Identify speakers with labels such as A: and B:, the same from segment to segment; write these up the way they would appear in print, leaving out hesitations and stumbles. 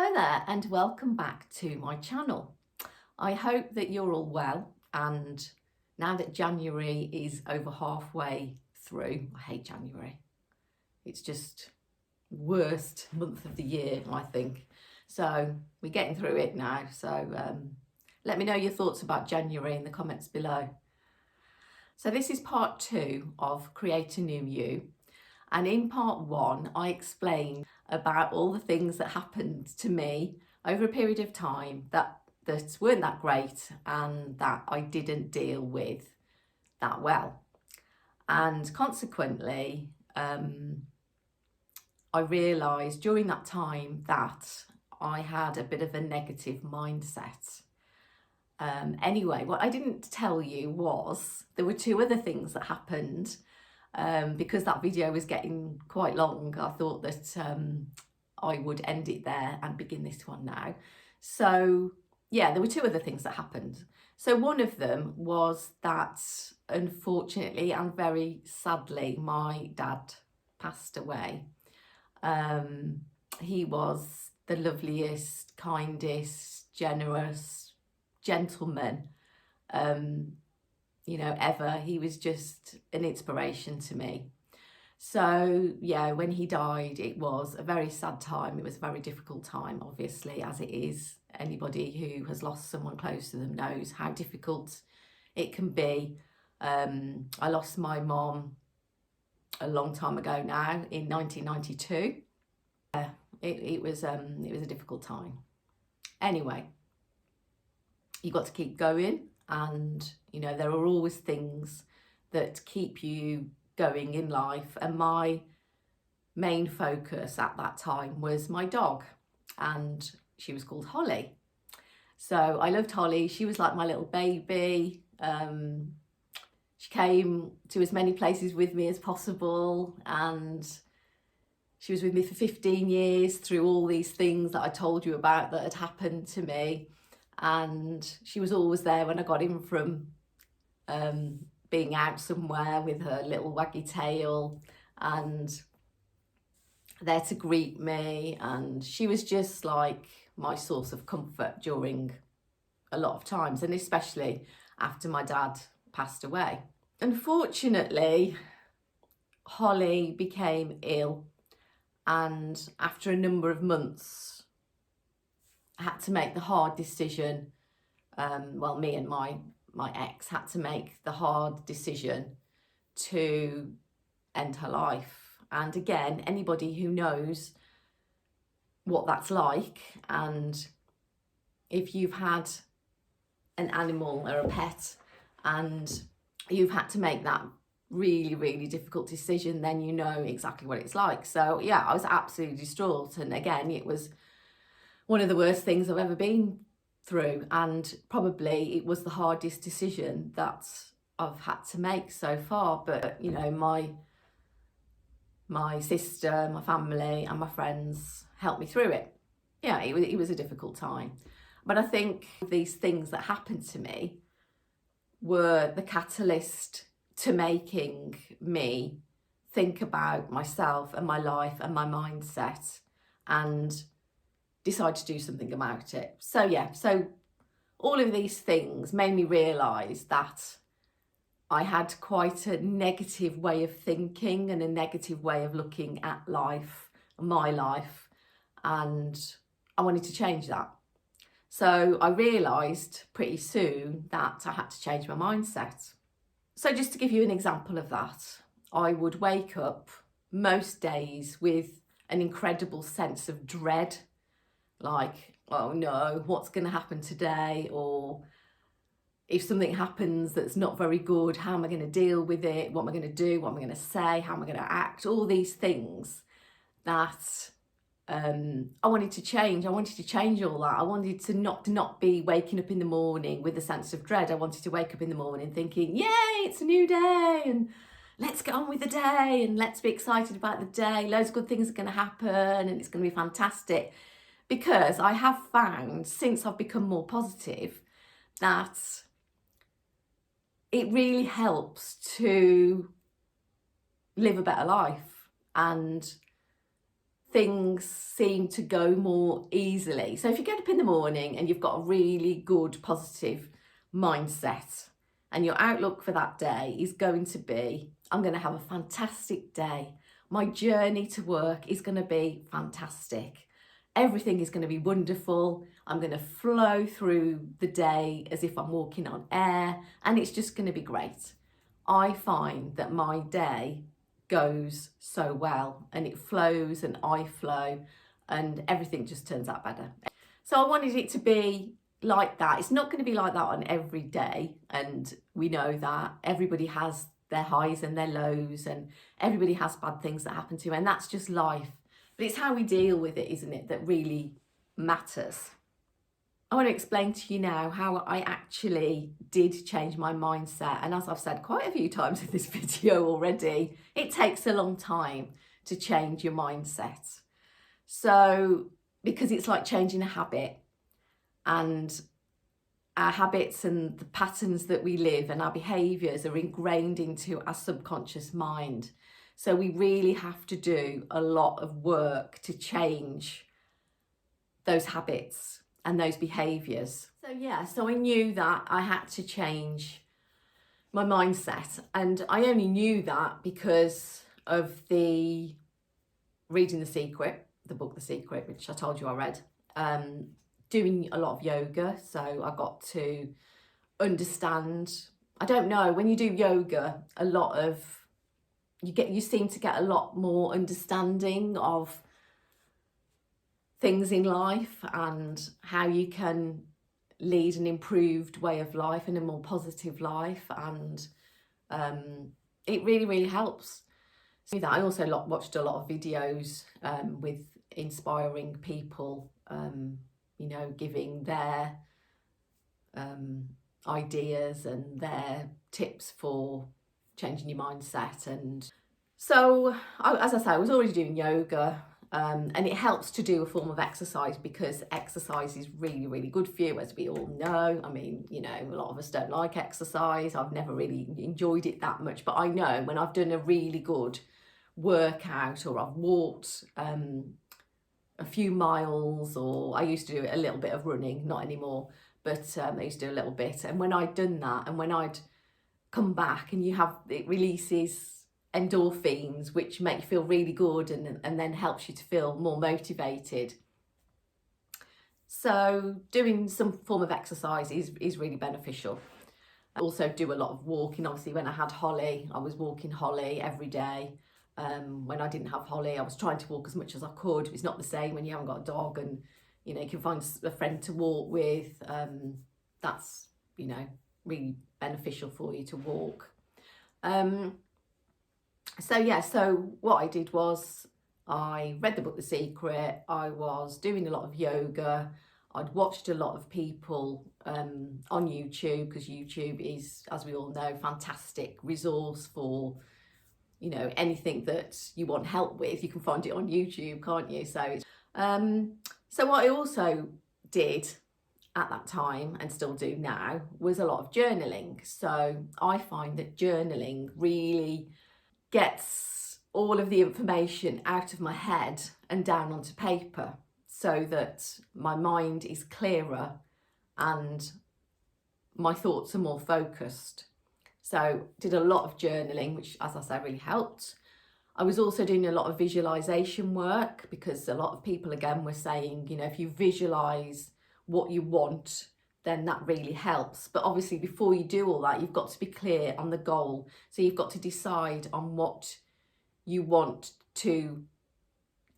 A: Hello there and welcome back to my channel. I hope that you're all well, and now that January is over halfway through, I hate January. It's just the worst month of the year, I think. So we're getting through it now. So let me know your thoughts about January in the comments below. So this is part 2 of Create a New You. And in part 1, I explained about all the things that happened to me over a period of time that weren't that great and that I didn't deal with that well. And consequently, I realised during that time that I had a bit of a negative mindset. Anyway, what I didn't tell you was there were 2 other things that happened. Because that video was getting quite long, I thought that I would end it there and begin this one now. So yeah, there were 2 other things that happened. So one of them was that, unfortunately and very sadly, my dad passed away. He was the loveliest, kindest, generous gentleman ever. He was just an inspiration to me. So yeah, when he died, it was a very sad time. It was a very difficult time, obviously, as it is. Anybody who has lost someone close to them knows how difficult it can be. I lost my mom a long time ago now, in 1992. It was a difficult time. Anyway, you got to keep going. And, there are always things that keep you going in life. And my main focus at that time was my dog. And she was called Holly. So I loved Holly. She was like my little baby. She came to as many places with me as possible. And she was with me for 15 years through all these things that I told you about that had happened to me. And she was always there when I got in from being out somewhere with her little waggy tail and there to greet me. And she was just like my source of comfort during a lot of times, and especially after my dad passed away. Unfortunately, Holly became ill, and after a number of months, I had to make the hard decision. Me and my ex had to make the hard decision to end her life. And again, anybody who knows what that's like, and if you've had an animal or a pet and you've had to make that really, really difficult decision, then you know exactly what it's like. So yeah, I was absolutely distraught. And again, it was one of the worst things I've ever been through, and probably it was the hardest decision that I've had to make so far. But my sister, my family and my friends helped me through it. Yeah, it was a difficult time. But I think these things that happened to me were the catalyst to making me think about myself and my life and my mindset and decide to do something about it. So yeah, so all of these things made me realise that I had quite a negative way of thinking and a negative way of looking at life, my life, and I wanted to change that. So I realised pretty soon that I had to change my mindset. So just to give you an example of that, I would wake up most days with an incredible sense of dread. Like, oh no, what's going to happen today? Or if something happens that's not very good, how am I going to deal with it? What am I going to do? What am I going to say? How am I going to act? All these things that I wanted to change. I wanted to change all that. I wanted to not be waking up in the morning with a sense of dread. I wanted to wake up in the morning thinking, yay, it's a new day and let's get on with the day and let's be excited about the day. Loads of good things are going to happen and it's going to be fantastic. Because I have found, since I've become more positive, that it really helps to live a better life and things seem to go more easily. So if you get up in the morning and you've got a really good positive mindset, and your outlook for that day is going to be, I'm going to have a fantastic day. My journey to work is going to be fantastic. Everything is going to be wonderful. I'm going to flow through the day as if I'm walking on air, and it's just going to be great. I find that my day goes so well, and it flows and I flow, and everything just turns out better. So I wanted it to be like that. It's not going to be like that on every day, and we know that everybody has their highs and their lows, and everybody has bad things that happen to them, and that's just life. But it's how we deal with it, isn't it, that really matters. I want to explain to you now how I actually did change my mindset, and as I've said quite a few times in this video already, it takes a long time to change your mindset. So because it's like changing a habit, and our habits and the patterns that we live and our behaviours are ingrained into our subconscious mind. So we really have to do a lot of work to change those habits and those behaviours. So I knew that I had to change my mindset, and I only knew that because of the reading The Secret, the book The Secret, which I told you I read. Doing a lot of yoga, so I got to understand, I don't know, when you do yoga, a lot of you seem to get a lot more understanding of things in life and how you can lead an improved way of life and a more positive life, and it really helps. So that I also watched a lot of videos with inspiring people, you know, giving their ideas and their tips for changing your mindset. And so, as I say, I was already doing yoga, and it helps to do a form of exercise, because exercise is really good for you, as we all know. I mean, you know, a lot of us don't like exercise. I've never really enjoyed it that much, but I know when I've done a really good workout, or I've walked a few miles, or I used to do a little bit of running, not anymore, but I used to do a little bit. And when I'd done that, and when I'd come back, and it releases endorphins, which make you feel really good, and then helps you to feel more motivated. So doing some form of exercise is really beneficial. I also do a lot of walking. Obviously, when I had Holly, I was walking Holly every day. When I didn't have Holly, I was trying to walk as much as I could. It's not the same when you haven't got a dog, and you know, you can find a friend to walk with. That's, you know, really beneficial for you to walk. So what I did was I read the book The Secret. I was doing a lot of yoga. I'd watched a lot of people on YouTube, because YouTube is, as we all know, fantastic resource for, you know, anything that you want help with. You can find it on YouTube, can't you? So what I also did at that time, and still do now, was a lot of journaling. So I find that journaling really gets all of the information out of my head and down onto paper, so that my mind is clearer and my thoughts are more focused. So did a lot of journaling, which, as I say, really helped. I was also doing a lot of visualization work, because a lot of people, again, were saying, you know, if you visualize what you want, then that really helps. But obviously, before you do all that, you've got to be clear on the goal. So you've got to decide on what you want to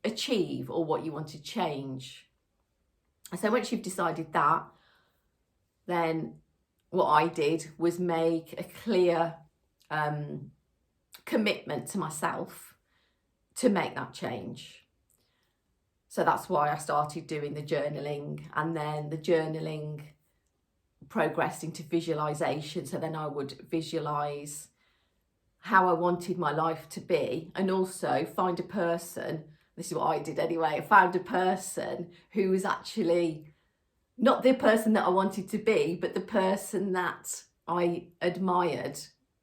A: achieve, or what you want to change. So once you've decided that, then what I did was make a clear commitment to myself to make that change. So that's why I started doing the journaling, and then the journaling progressed into visualization. So then I would visualize how I wanted my life to be, and also find a person, this is what I did anyway, I found a person who was actually not the person that I wanted to be, but the person that I admired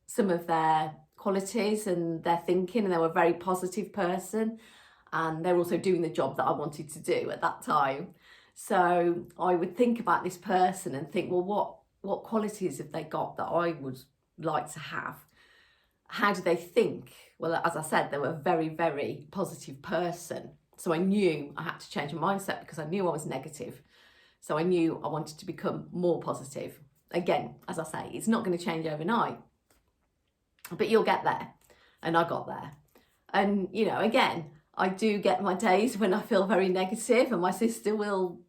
A: some of their qualities and their thinking, and they were a very positive person. and they're also doing the job that I wanted to do at that time. So I would think about this person and think, well, what qualities have they got that I would like to have? How do they think? Well, as I said, they were a very, very positive person. So I knew I had to change my mindset because I knew I was negative. So I knew I wanted to become more positive. Again, as I say, it's not going to change overnight, but you'll get there. And I got there. And, you know, again, I do get my days when I feel very negative, and my sister will,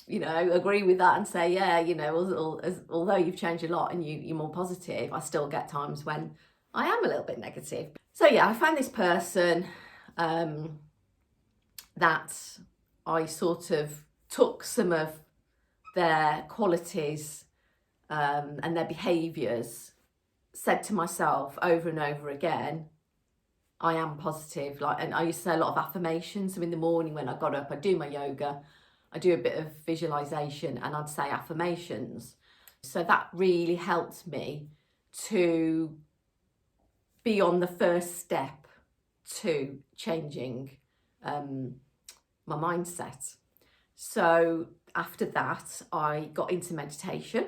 A: you know, agree with that and say, yeah, you know, although you've changed a lot and you're more positive, I still get times when I am a little bit negative. So yeah, I found this person that I sort of took some of their qualities and their behaviours, said to myself over and over again, I am positive. And I used to say a lot of affirmations. So in the morning when I got up, I do my yoga, I do a bit of visualization, and I'd say affirmations. So that really helped me to be on the first step to changing my mindset. So after that, I got into meditation,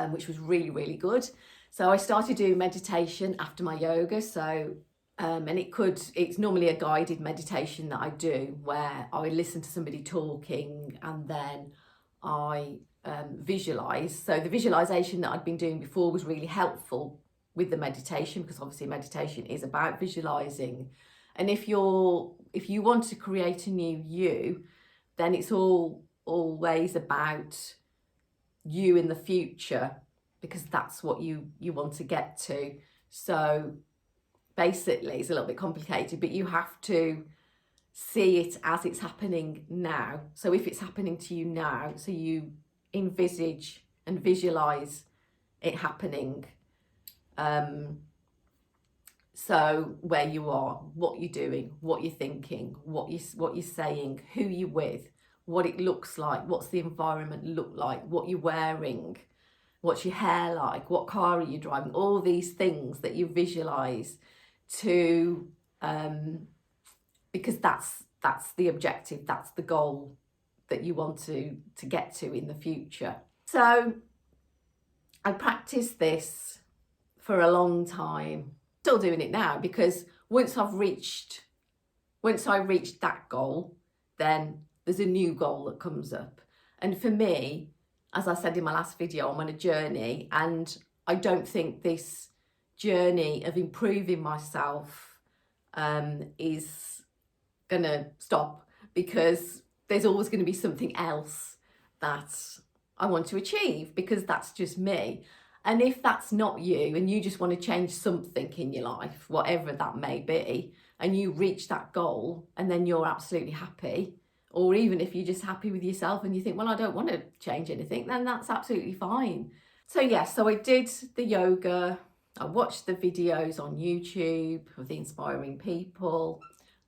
A: which was really, really good. So I started doing meditation after my yoga. So, and it's normally a guided meditation that I do, where I listen to somebody talking and then I visualize. So the visualization that I'd been doing before was really helpful with the meditation, because obviously meditation is about visualizing. And if you want to create a new you, then it's always about you in the future, because that's what you want to get to. So basically it's a little bit complicated, but you have to see it as it's happening now. So if it's happening to you now, so you envisage and visualize it happening. So where you are, what you're doing, what you're thinking, what you're saying, who you're with, what it looks like, what's the environment look like, what you're wearing, what's your hair like, what car are you driving, all these things that you visualize to, because that's the objective, that's the goal that you want to get to in the future. So I practiced this for a long time, still doing it now, because once I reached that goal, then there's a new goal that comes up. And for me, as I said in my last video, I'm on a journey, and I don't think this journey of improving myself is gonna stop, because there's always going to be something else that I want to achieve, because that's just me. And if that's not you, and you just want to change something in your life, whatever that may be, and you reach that goal and then you're absolutely happy, or even if you're just happy with yourself and you think, well, I don't want to change anything, then that's absolutely fine. So yes, so I did the yoga, I watched the videos on YouTube of the inspiring people,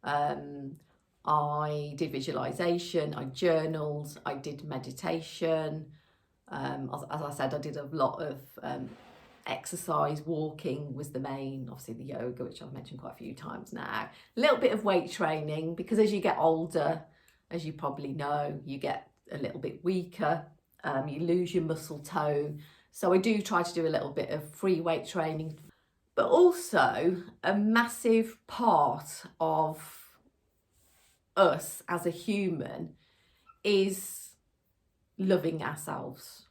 A: I did visualization, I journaled, I did meditation. As I said, I did a lot of exercise. Walking was the main, obviously the yoga, which I've mentioned quite a few times now. A little bit of weight training, because as you get older, as you probably know, you get a little bit weaker, you lose your muscle tone. So I do try to do a little bit of free weight training. But also a massive part of us as a human is loving ourselves.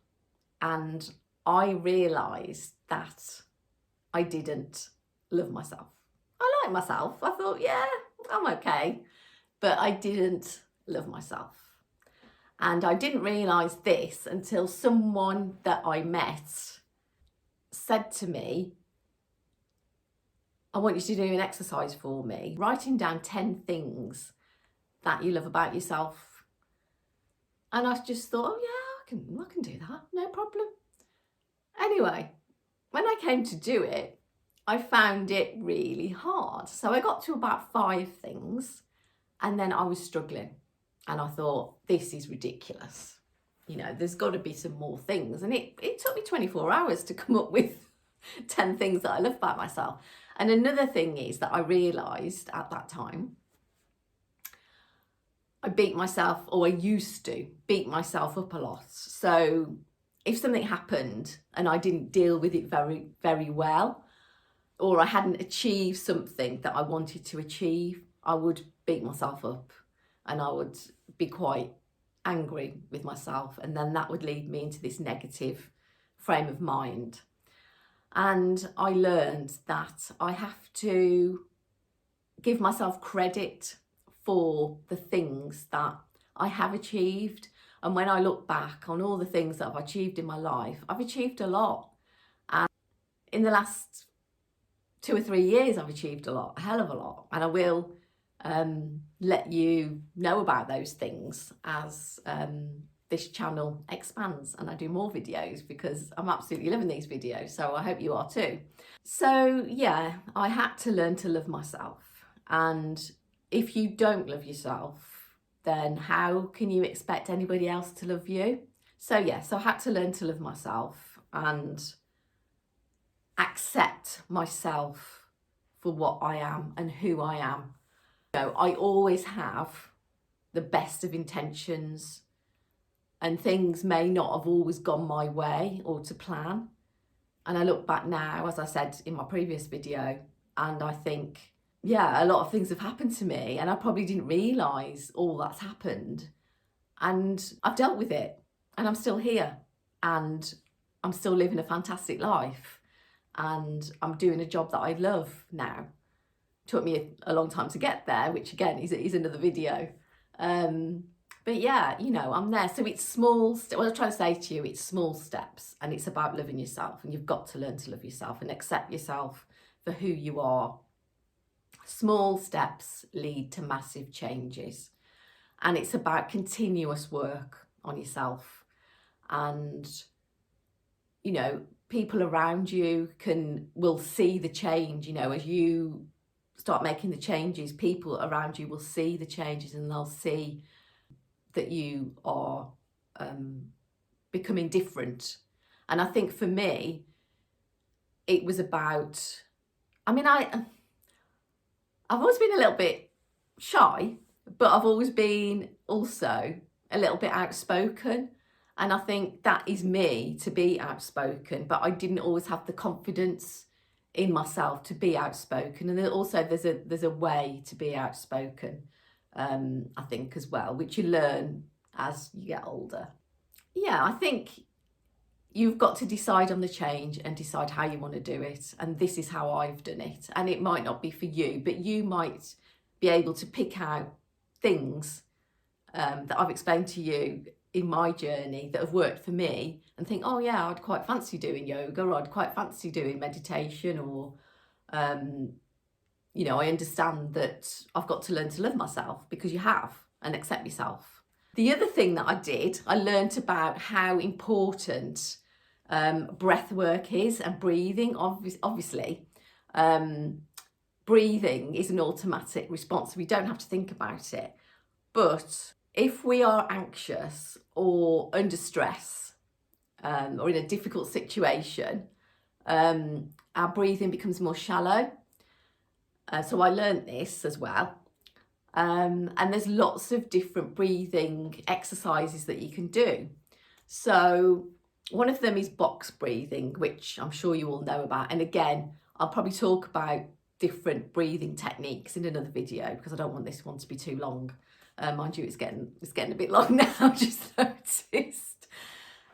A: And I realised that I didn't love myself. I like myself. I thought, yeah, I'm okay. But I didn't love myself. And I didn't realise this until someone that I met said to me, I want you to do an exercise for me, writing down 10 things that you love about yourself. And I just thought, oh yeah, I can do that, no problem. Anyway, when I came to do it, I found it really hard. So I got to about 5 things, and then I was struggling. And I thought, this is ridiculous. You know, there's got to be some more things. And it took me 24 hours to come up with 10 things that I love about myself. And another thing is that I realised at that time I beat myself, or I used to beat myself up a lot. So if something happened and I didn't deal with it very, very well, or I hadn't achieved something that I wanted to achieve, I would beat myself up and I would be quite angry with myself. And then that would lead me into this negative frame of mind. And I learned that I have to give myself credit for the things that I have achieved. And when I look back on all the things that I've achieved in my life, I've achieved a lot. And in the last 2 or 3 years, I've achieved a lot, a hell of a lot. And I will let you know about those things as this channel expands and I do more videos, because I'm absolutely loving these videos. So I hope you are too. So yeah, I had to learn to love myself. And if you don't love yourself, then how can you expect anybody else to love you? So yes, I had to learn to love myself and accept myself for what I am and who I am. You know, I always have the best of intentions, and things may not have always gone my way or to plan. And I look back now, as I said in my previous video, and I think, yeah, a lot of things have happened to me and I probably didn't realise all that's happened. And I've dealt with it and I'm still here and I'm still living a fantastic life and I'm doing a job that I love now. Took me a long time to get there, which again is another video. But yeah, you know, I'm there. So it's small, what I'm trying to say to you, it's small steps and it's about loving yourself, and you've got to learn to love yourself and accept yourself for who you are. Small steps lead to massive changes, and it's about continuous work on yourself. And, you know, people around you will see the change, you know, as you start making the changes, people around you will see the changes and they'll see that you are becoming different. And I think for me, it was about, I mean, I've always been a little bit shy, but I've always been also a little bit outspoken. And I think that is me, to be outspoken, but I didn't always have the confidence in myself to be outspoken. And then also there's a way to be outspoken, I think, as well, which you learn as you get older. Yeah, I think you've got to decide on the change and decide how you want to do it. And this is how I've done it. And it might not be for you, but you might be able to pick out things that I've explained to you in my journey that have worked for me and think, oh yeah, I'd quite fancy doing yoga, or I'd quite fancy doing meditation, or, you know, I understand that I've got to learn to love myself, because you have, and accept yourself. The other thing that I did, I learned about how important breath work is, and breathing. Obviously, breathing is an automatic response, so we don't have to think about it. But if we are anxious or under stress, or in a difficult situation, our breathing becomes more shallow. So I learned this as well. And there's lots of different breathing exercises that you can do. So one of them is box breathing, which I'm sure you all know about. And again, I'll probably talk about different breathing techniques in another video, because I don't want this one to be too long. Mind you, it's getting a bit long now, I've just noticed.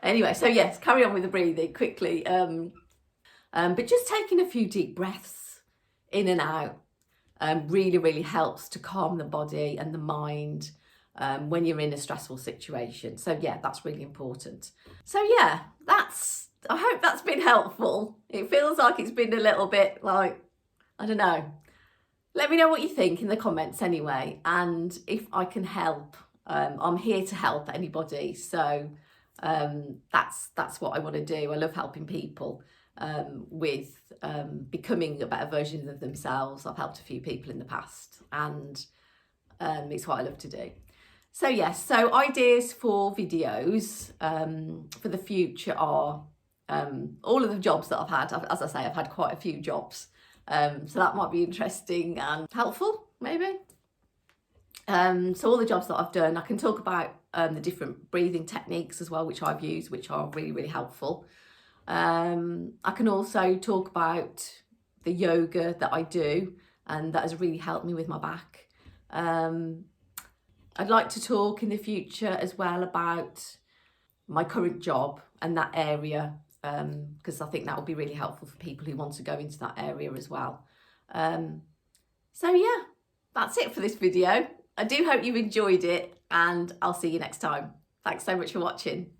A: Anyway, so yes, carry on with the breathing quickly. But just taking a few deep breaths in and out really, really helps to calm the body and the mind when you're in a stressful situation. So yeah, that's really important. So yeah, I hope that's been helpful. It feels like it's been a little bit like, I don't know. Let me know what you think in the comments anyway, and if I can help. I'm here to help anybody, so that's what I want to do. I love helping people with becoming a better version of themselves. I've helped a few people in the past, and it's what I love to do. So yes, so ideas for videos for the future are all of the jobs that I've had. As I say, I've had quite a few jobs. So that might be interesting and helpful, maybe. So all the jobs that I've done, I can talk about the different breathing techniques as well, which I've used, which are really, really helpful. I can also talk about the yoga that I do, and that has really helped me with my back. I'd like to talk in the future as well about my current job and that area, because I think that will be really helpful for people who want to go into that area as well. So yeah, that's it for this video. I do hope you've enjoyed it, and I'll see you next time. Thanks so much for watching.